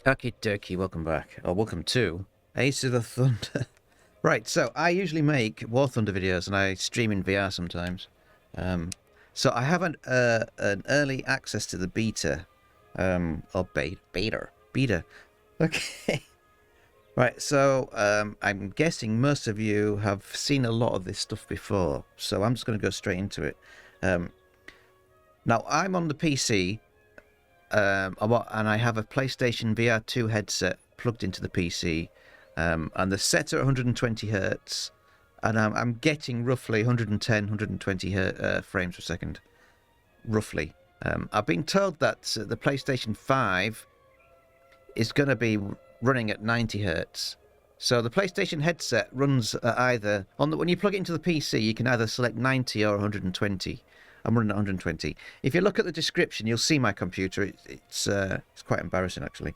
Okie dokie, welcome back. Or welcome to Ace of the Thunder. Right, so I usually make War Thunder videos and I stream in VR sometimes. So I have an early access to the beta. Or beta. Okay. Right, so I'm guessing most of you have seen a lot of this stuff before. So I'm just going to go straight into it. Now, I'm on the PC. And I have a PlayStation VR2 headset plugged into the PC, and the set's at 120 hertz, and I'm getting roughly 110, 120 frames per second, roughly. I've been told that the PlayStation 5 is going to be running at 90 hertz. So the PlayStation headset runs at either when you plug it into the PC, you can either select 90 or 120. I'm running at 120. If you look at the description, you'll see my computer. It's quite embarrassing, actually.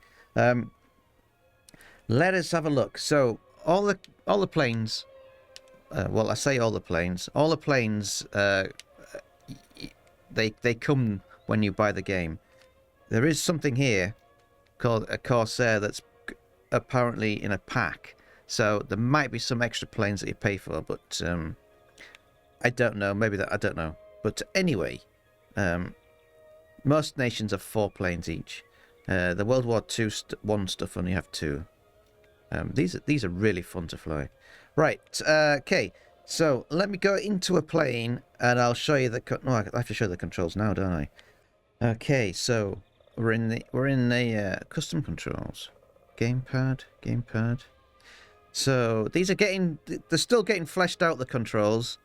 Let us have a look. So all the planes. Well, I say all the planes. All the planes. They come when you buy the game. There is something here called a Corsair that's apparently in a pack. So there might be some extra planes that you pay for, but I don't know. Maybe I don't know. But anyway, most nations have 4 planes each. The World War II one stuff only have 2. These are really fun to fly. Right, okay. So let me go into a plane and I'll show you the. No, I have to show the controls now, don't I? Okay, so we're in the custom controls. Gamepad. So these are they're still getting fleshed out, the controls.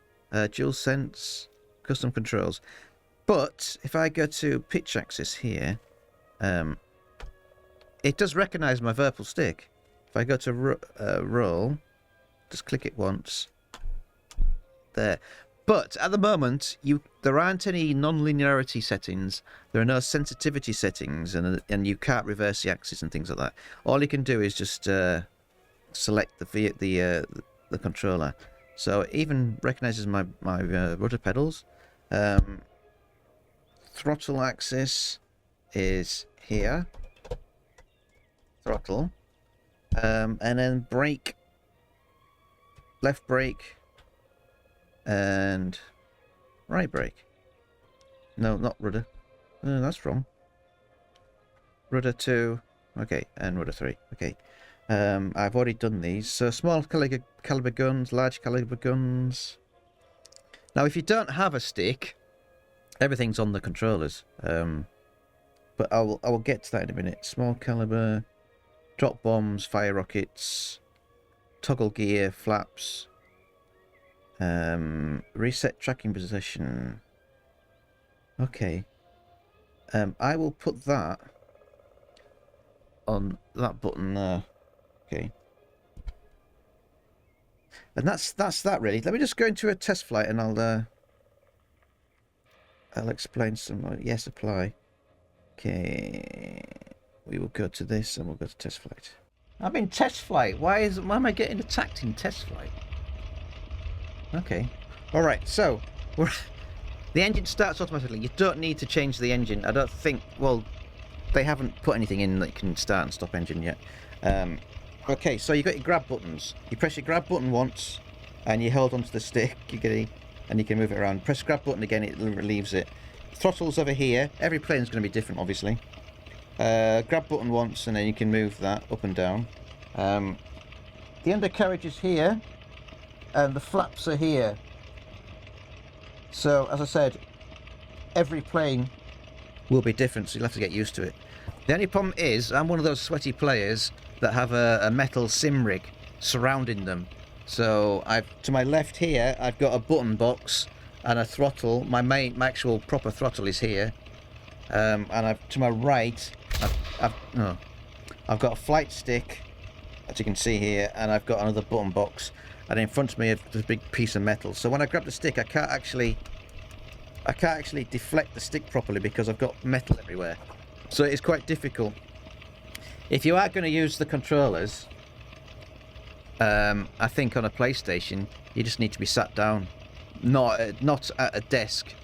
Dual sense. Custom controls, but if I go to pitch axis here, it does recognize my Virpil stick. If I go to roll, just click it once there. But at the moment, there aren't any non-linearity settings. There are no sensitivity settings, and you can't reverse the axis and things like that. All you can do is just select the controller. So it even recognizes my rudder pedals. Throttle axis is here. Throttle. And then brake. Left brake. And right brake. No, not rudder. No, that's wrong. Rudder 2. Okay, and rudder 3. Okay. I've already done these. So small caliber guns, large caliber guns. Now, if you don't have a stick, everything's on the controllers. But I will get to that in a minute. Small caliber, drop bombs, fire rockets, toggle gear, flaps, reset tracking position. Okay. I will put that on that button there. Okay. And that's that really. Let me just go into a test flight and I'll explain some. Yes, apply. Okay. We will go to this and we'll go to test flight. I'm in test flight. Why am I getting attacked in test flight? Okay. All right. So the engine starts automatically. You don't need to change the engine. I don't think. Well, they haven't put anything in that can start and stop engine yet. Okay, so you've got your grab buttons. You press your grab button once, and you hold onto the stick, and you can move it around. Press grab button again, it relieves it. Throttle's over here. Every plane's going to be different, obviously. Grab button once, and then you can move that up and down. The undercarriage is here, and the flaps are here. So, as I said, every plane will be different, so you'll have to get used to it. The only problem is, I'm one of those sweaty players that have a metal sim rig surrounding them. So to my left here, I've got a button box and a throttle. My actual proper throttle is here. And to my right, I've got a flight stick, as you can see here, and I've got another button box. And in front of me, there's a big piece of metal. So when I grab the stick, I can't actually deflect the stick properly because I've got metal everywhere. So it's quite difficult. If you are going to use the controllers, I think on a PlayStation, you just need to be sat down, not at a desk.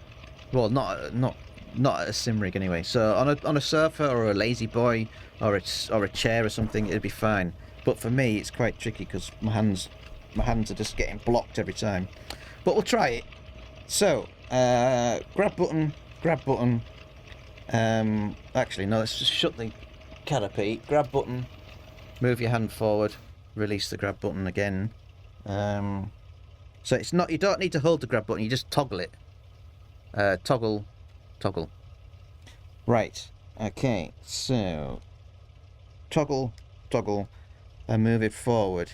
Well, not not at a sim rig anyway. So on a sofa or a lazy boy or a chair or something, it'd be fine. But for me, it's quite tricky because my hands are just getting blocked every time. But we'll try it. So grab button. Actually, no. Let's just shut the canopy. Grab button. Move your hand forward. Release the grab button again. So it's not. You don't need to hold the grab button. You just toggle it. Toggle. Right. Okay. So toggle, and move it forward.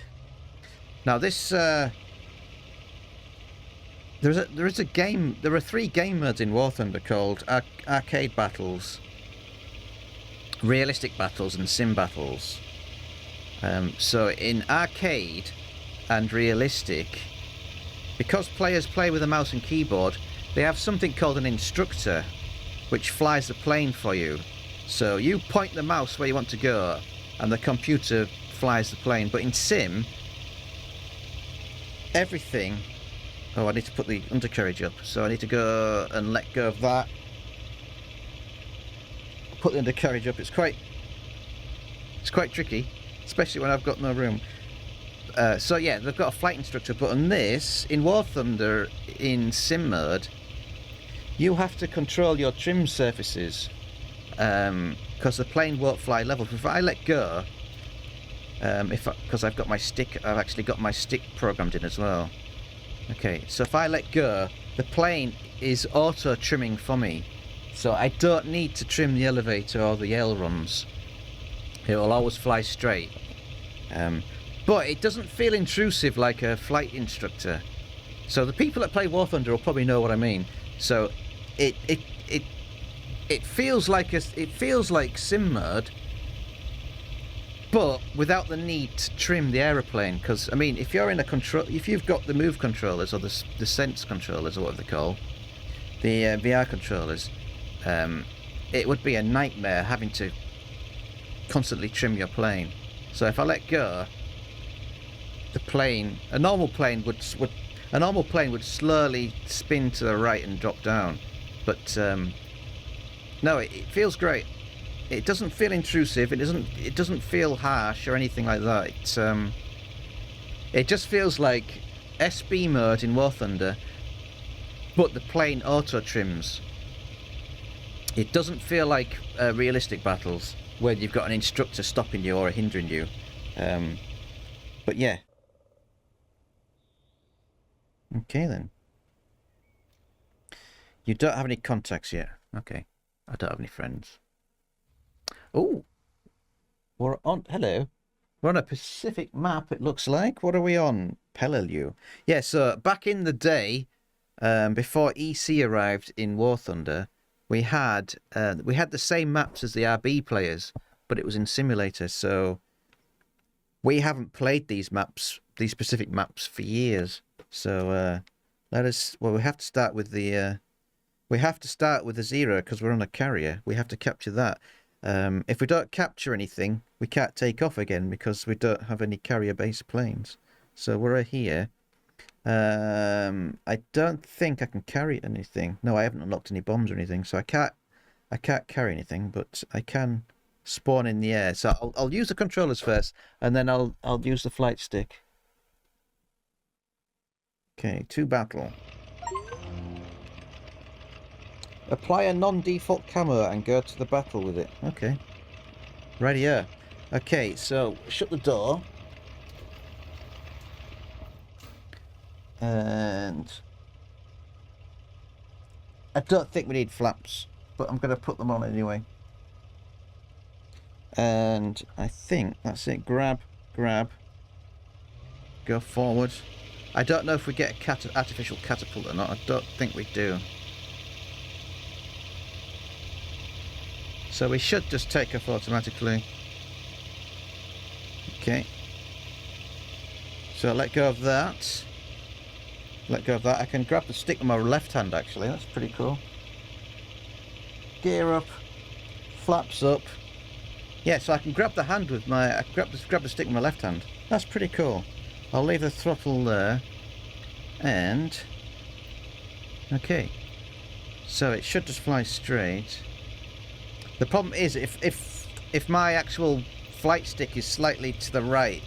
Now this. There is a game. There are 3 game modes in War Thunder called arcade battles, realistic battles, and sim battles. So in arcade and realistic, because players play with a mouse and keyboard, they have something called an instructor, which flies the plane for you. So you point the mouse where you want to go, and the computer flies the plane. But in sim, everything. Oh, I need to put the undercarriage up, so I need to go and let go of that. Put the undercarriage up. It's quite tricky, especially when I've got no room. So yeah, they've got a flight instructor, but on this, in War Thunder, in sim mode, you have to control your trim surfaces, because the plane won't fly level. If I let go, because I've got my stick, I've actually got my stick programmed in as well. Okay, so if I let go, the plane is auto trimming for me, so I don't need to trim the elevator or the ailerons. It will always fly straight. But it doesn't feel intrusive like a flight instructor. So the people that play War Thunder will probably know what I mean. So it feels like sim mode, but without the need to trim the aeroplane. Because I mean, if you're in a control, if you've got the move controllers or the sense controllers or whatever they call, the VR controllers, it would be a nightmare having to constantly trim your plane. So if I let go, the plane, a normal plane would slowly spin to the right and drop down. But no, it feels great. It doesn't feel intrusive. It doesn't feel harsh or anything like that. It just feels like SB mode in War Thunder, but the plane auto trims. It doesn't feel like realistic battles where you've got an instructor stopping you or hindering you. But yeah. Okay then. You don't have any contacts yet. Okay. I don't have any friends. Oh, we're on. Hello, we're on a Pacific map. It looks like. What are we on? Peleliu. Yeah. So back in the day, before EC arrived in War Thunder, we had the same maps as the RB players, but it was in simulator. So we haven't played these specific maps for years. So we have to start with the Zero because we're on a carrier. We have to capture that. If we don't capture anything, we can't take off again because we don't have any carrier-based planes. So we're here. I don't think I can carry anything. No, I haven't unlocked any bombs or anything, so I can't carry anything, but I can spawn in the air. So I'll use the controllers first, and then I'll use the flight stick. Okay, to battle. Apply a non-default camo and go to the battle with it. Okay. Right here. Okay, so shut the door. And I don't think we need flaps, but I'm going to put them on anyway. And I think that's it. Grab. Go forward. I don't know if we get a artificial catapult or not. I don't think we do. So we should just take off automatically. Okay. So let go of that. I can grab the stick with my left hand actually. That's pretty cool. Gear up. Flaps up. Yeah, so I can grab the hand with my... grab the stick with my left hand. That's pretty cool. I'll leave the throttle there. And... okay. So it should just fly straight. The problem is if my actual flight stick is slightly to the right,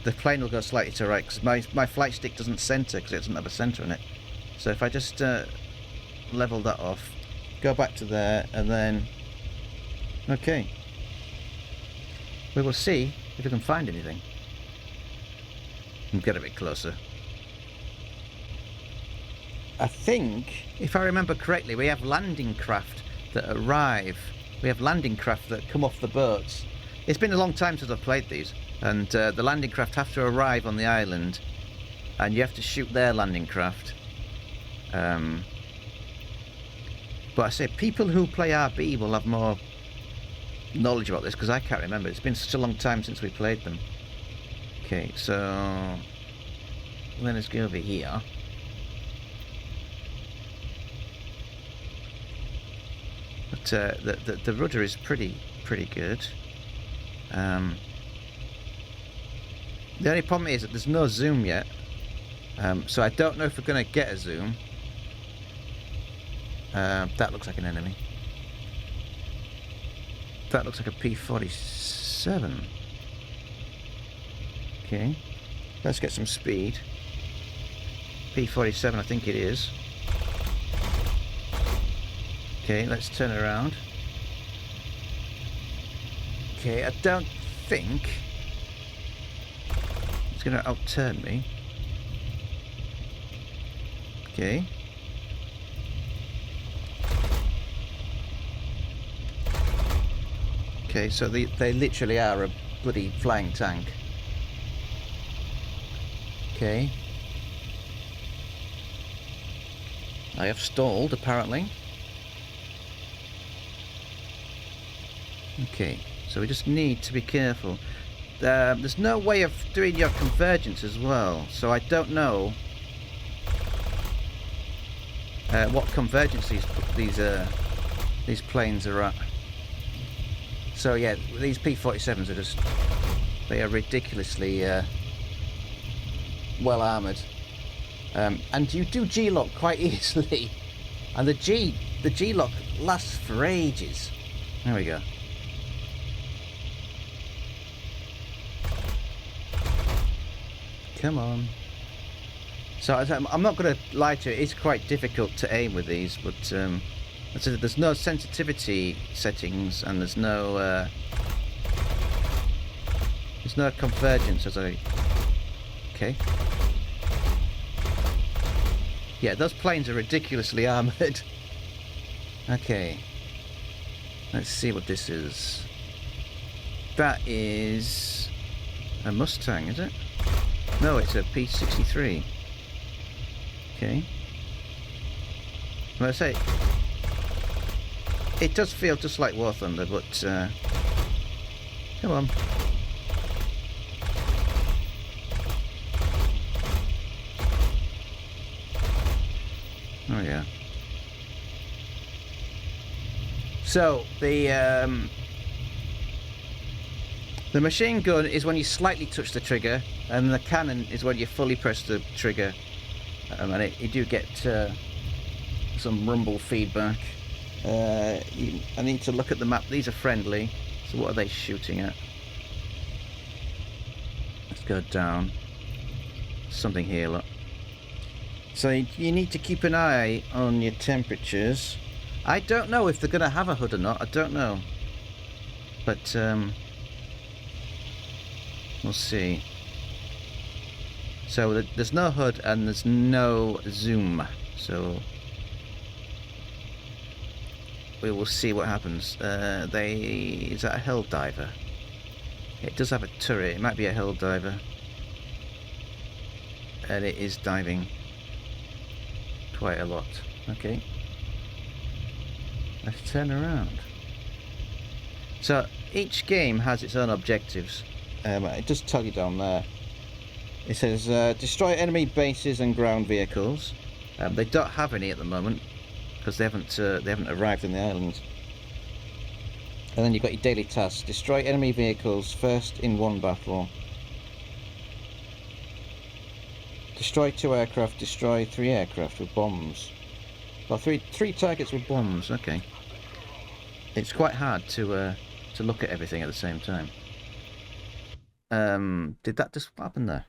the plane will go slightly to the right, because my flight stick doesn't center, because it doesn't have a center in it. So if I just level that off, go back to there, and then okay, we will see if we can find anything and get a bit closer. I think, if I remember correctly, we have landing craft that arrive. We have landing craft that come off the boats. It's been a long time since I've played these, and the landing craft have to arrive on the island, and you have to shoot their landing craft. But I say, people who play RB will have more knowledge about this, because I can't remember. It's been such a long time since we played them. Okay, so let us go over here. But the rudder is pretty good. The only problem is that there's no zoom yet, so I don't know if we're going to get a zoom. That looks like an enemy. That looks like a P47. Okay, let's get some speed. P47, I think it is. Okay, let's turn around. Okay, I don't think it's going to outturn me. Okay. Okay, so they literally are a bloody flying tank. Okay. I have stalled, apparently. Okay, so we just need to be careful. There's no way of doing your convergence as well, so I don't know what convergence these planes are at. So yeah, these P47s are they are ridiculously well armoured, and you do G-lock quite easily, and the G-lock lasts for ages. There we go. Come on. So I'm not going to lie to you, it's quite difficult to aim with these, but there's no sensitivity settings, and there's no convergence as I... Okay. Yeah, those planes are ridiculously armoured. Okay. Let's see what this is. That is a Mustang, is it? No, it's a P63. Okay. Well, I say, it does feel just like War Thunder, but come on. Oh yeah. So the machine gun is when you slightly touch the trigger, and the cannon is when you fully press the trigger, and you do get some rumble feedback. I need to look at the map. These are friendly, so what are they shooting at? Let's go down. Something here, look. So you need to keep an eye on your temperatures. I don't know if they're going to have a hood or not, I don't know. But we'll see. So there's no hood and there's no zoom, so we will see what happens. Is that a hill diver? It does have a turret. It might be a hill diver, and it is diving quite a lot. Okay, let's turn around. So each game has its own objectives. It does tell you down there. It says destroy enemy bases and ground vehicles. They don't have any at the moment because they haven't arrived in the island. And then you've got your daily tasks: destroy enemy vehicles first in one battle. Destroy 2 aircraft. Destroy 3 aircraft with bombs. Well, three targets with bombs. Okay. It's quite hard to look at everything at the same time. Did that just happen there?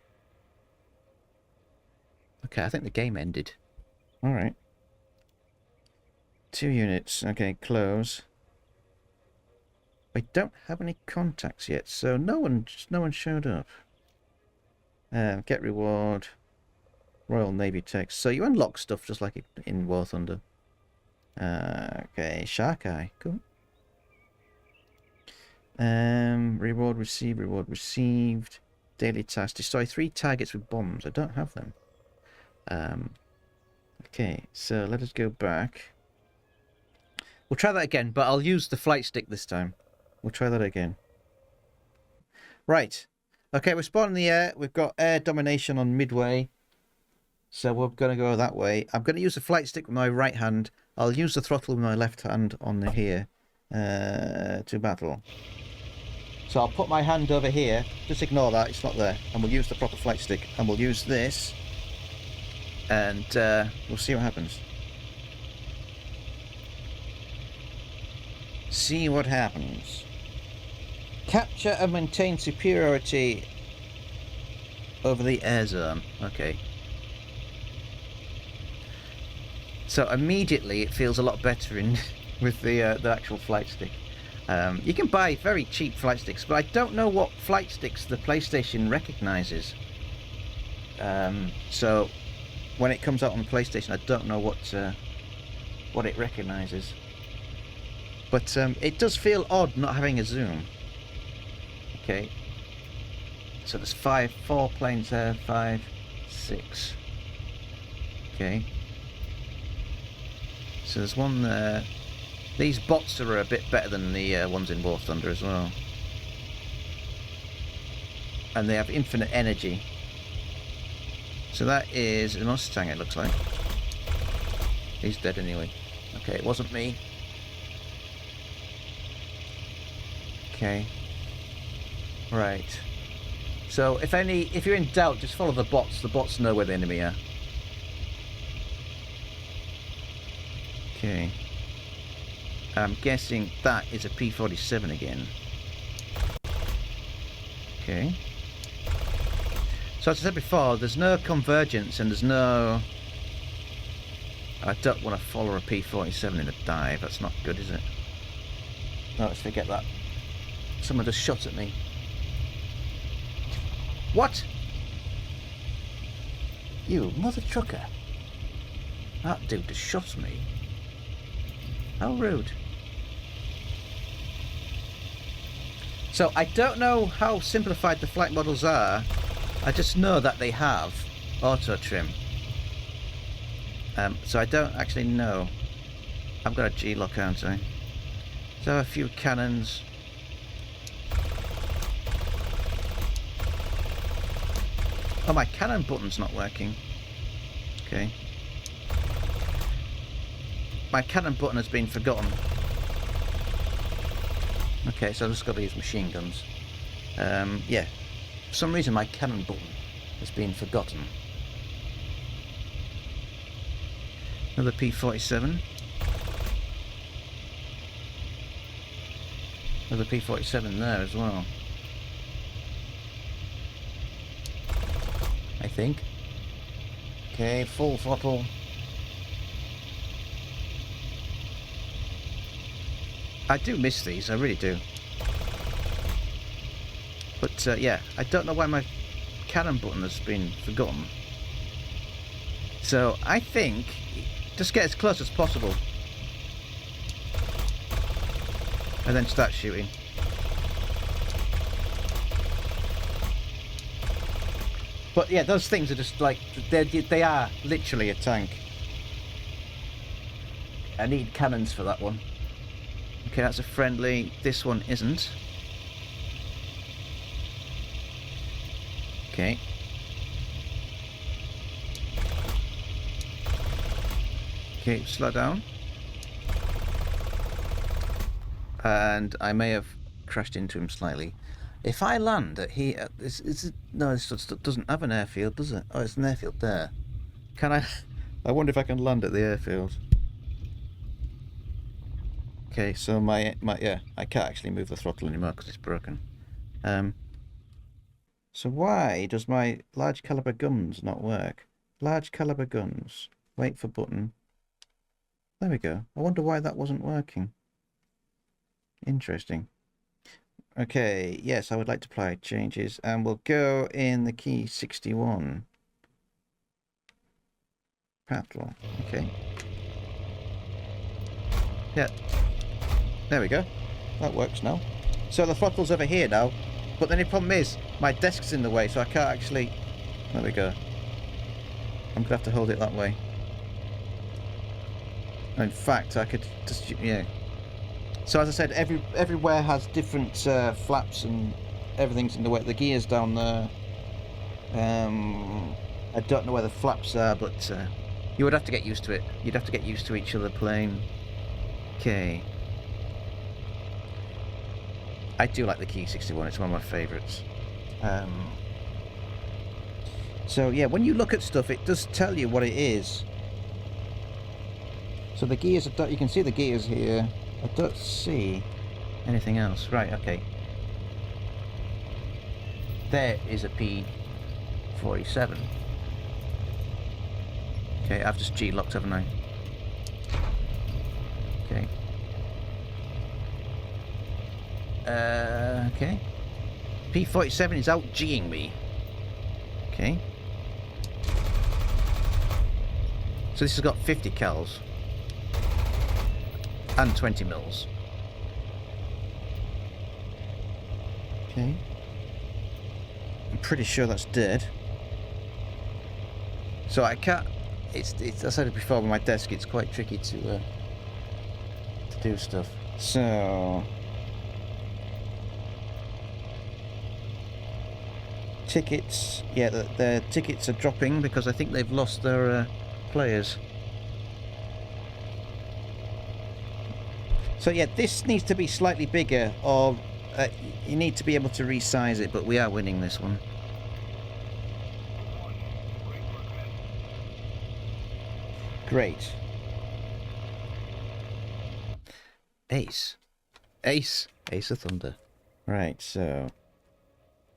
Okay, I think the game ended. All right. 2 units. Okay, close. I don't have any contacts yet, so no one showed up. Get reward. Royal Navy text. So you unlock stuff just like in War Thunder. Okay, Shark Eye. Cool. Reward received. Reward received. Daily task. Destroy 3 targets with bombs. I don't have them. Okay, so let us go back. We'll try that again, but I'll use the flight stick this time. We'll try that again. Right. Okay, we're spotting the air. We've got air domination on midway. So we're going to go that way. I'm going to use the flight stick with my right hand. I'll use the throttle with my left hand on the here to battle. So I'll put my hand over here. Just ignore that. It's not there. And we'll use the proper flight stick. And we'll use this. And we'll see what happens. See what happens. Capture and maintain superiority over the air zone. Okay. So immediately it feels a lot better in with the actual flight stick. You can buy very cheap flight sticks, but I don't know what flight sticks the PlayStation recognizes. So when it comes out on the PlayStation, I don't know what it recognizes. But it does feel odd not having a zoom. Okay. So there's 4 planes there. 5, 6. Okay. So there's one there. These bots are a bit better than the ones in War Thunder as well. And they have infinite energy. So that is a Mustang, it looks like. He's dead anyway. Okay, it wasn't me. Okay. Right. So if you're in doubt, just follow the bots. The bots know where the enemy are. Okay. I'm guessing that is a P-47 again. Okay. So as I said before, there's no convergence and there's no... I don't want to follow a P-47 in a dive. That's not good, is it? No, let's forget that. Someone just shot at me. What? You mother trucker. That dude just shot me. How rude. So I don't know how simplified the flight models are. I just know that they have auto trim. So I don't actually know. I've got a G-lock, haven't I? So a few cannons. Oh, my cannon button's not working. Okay. My cannon button has been forgotten. Okay, so I've just got to use machine guns. Yeah. For some reason my cannon button has been forgotten. Another P-47. Another P-47 there as well. I think. Okay, full throttle. I do miss these, I really do. But yeah, I don't know why my cannon button has been forgotten. So I think just get as close as possible and then start shooting. But yeah, those things are just like, they are literally a tank. I need cannons for that one. Okay, that's a friendly. This one isn't. Okay. Okay, slow down. And I may have crashed into him slightly. If I land at here, no, this doesn't have an airfield, does it? Oh, it's an airfield there. Can I? I wonder if I can land at the airfield. Okay, so my yeah, I can't actually move the throttle anymore because it's broken. So why does my large caliber guns not work? Large caliber guns. Wait for button. There we go. I wonder why that wasn't working. Interesting. Okay, yes, I would like to apply changes, and we'll go in the key 61. Paddle. Okay. Yeah. There we go. That works now. So the throttle's over here now, but then the problem is my desk's in the way, so I can't actually... There we go. I'm gonna have to hold it that way. In fact, I could just... Yeah. So as I said, everywhere has different flaps and everything's in the way. The gear's down there. I don't know where the flaps are, but you would have to get used to it. You'd have to get used to each other playing. Okay. I do like the Key 61. It's one of my favourites. So yeah, when you look at stuff, it does tell you what it is. So the gears, you can see the gears here. I don't see anything else. Right, okay. There is a P47. Okay, I've just G-locked, haven't I? Okay. Okay. P47 is out G-ing me. Okay. So this has got 50 cals. And 20 mils. Okay. I'm pretty sure that's dead. So I can't... It's I said it before, with my desk, it's quite tricky to do stuff. So... Tickets. Yeah, the tickets are dropping because I think they've lost their players. So yeah, this needs to be slightly bigger, or you need to be able to resize it, but we are winning this one. Great. Ace. Ace. Ace of Thunder. Right, so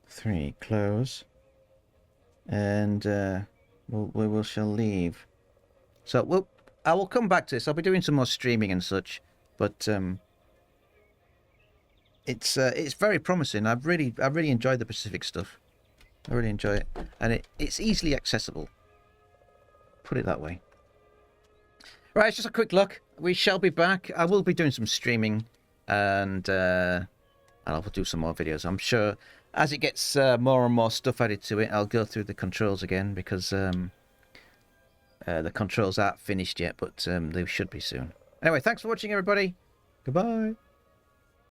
3, close. And we shall leave. So I will come back to this. I'll be doing some more streaming and such. But it's very promising. I really enjoyed the Pacific stuff. I really enjoy it, and it's easily accessible. Put it that way. Right, it's just a quick look. We shall be back. I will be doing some streaming, and I'll do some more videos. I'm sure as it gets more and more stuff added to it, I'll go through the controls again because the controls aren't finished yet, but they should be soon. Anyway, thanks for watching, everybody. Goodbye.